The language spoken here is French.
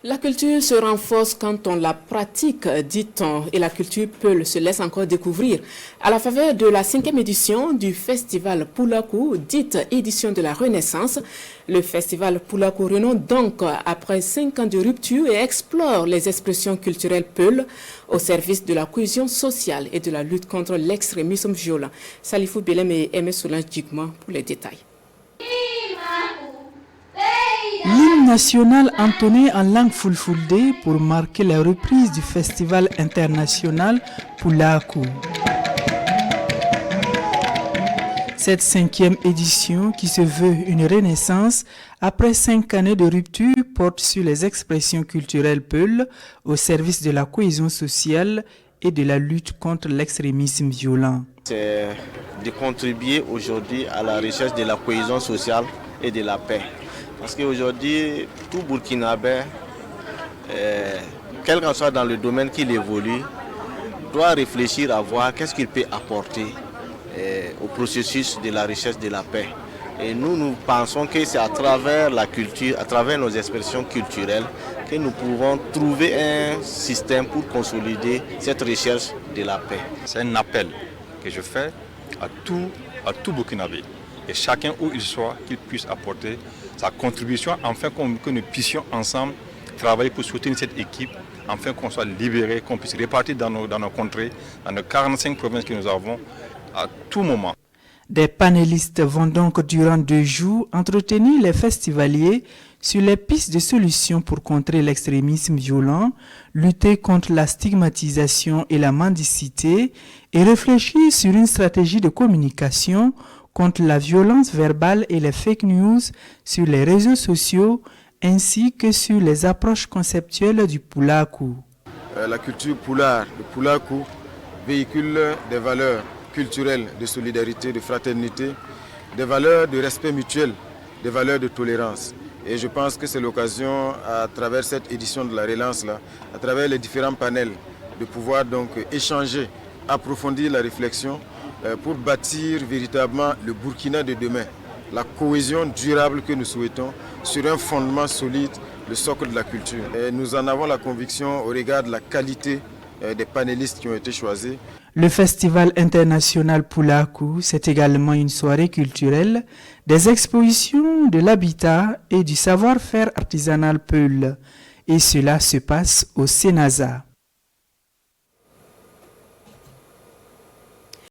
La culture se renforce quand on la pratique, dit-on, et la culture Peul se laisse encore découvrir. À la faveur de la 5e édition du festival Poulakou, dite édition de la Renaissance, le festival Poulakou renonce donc après 5 ans de rupture et explore les expressions culturelles Peul au service de la cohésion sociale et de la lutte contre l'extrémisme violent. Salifou Belem et Aimé Solange Djigma pour les détails. L'hymne national entonné en langue fulfulde pour marquer la reprise du festival international Poulakou. Cette 5e édition, qui se veut une renaissance après 5 années de rupture, porte sur les expressions culturelles Peul au service de la cohésion sociale et de la lutte contre l'extrémisme violent. C'est de contribuer aujourd'hui à la recherche de la cohésion sociale et de la paix. Parce qu'aujourd'hui, tout Burkinabé, quel qu'en soit dans le domaine qu'il évolue, doit réfléchir à voir qu'est-ce qu'il peut apporter au processus de la recherche de la paix. Et nous pensons que c'est à travers la culture, à travers nos expressions culturelles, que nous pouvons trouver un système pour consolider cette recherche de la paix. C'est un appel que je fais à tout Burkinabé. Et chacun où il soit, qu'il puisse apporter sa contribution, afin que nous puissions ensemble travailler pour soutenir cette équipe, afin qu'on soit libérés, qu'on puisse répartir dans nos contrées, dans nos 45 provinces que nous avons, à tout moment. Des panélistes vont donc durant 2 jours entretenir les festivaliers sur les pistes de solutions pour contrer l'extrémisme violent, lutter contre la stigmatisation et la mendicité et réfléchir sur une stratégie de communication contre la violence verbale et les fake news sur les réseaux sociaux ainsi que sur les approches conceptuelles du Poulakou. La culture Poulard, le Poulakou, véhicule des valeurs culturelles de solidarité, de fraternité, des valeurs de respect mutuel, des valeurs de tolérance. Et je pense que c'est l'occasion, à travers cette édition de la relance, à travers les différents panels, de pouvoir donc échanger, approfondir la réflexion pour bâtir véritablement le Burkina de demain, la cohésion durable que nous souhaitons sur un fondement solide, le socle de la culture. Et nous en avons la conviction au regard de la qualité des panélistes qui ont été choisis. Le festival international Poulakou, c'est également une soirée culturelle, des expositions de l'habitat et du savoir-faire artisanal Peul. Et cela se passe au Sénasa.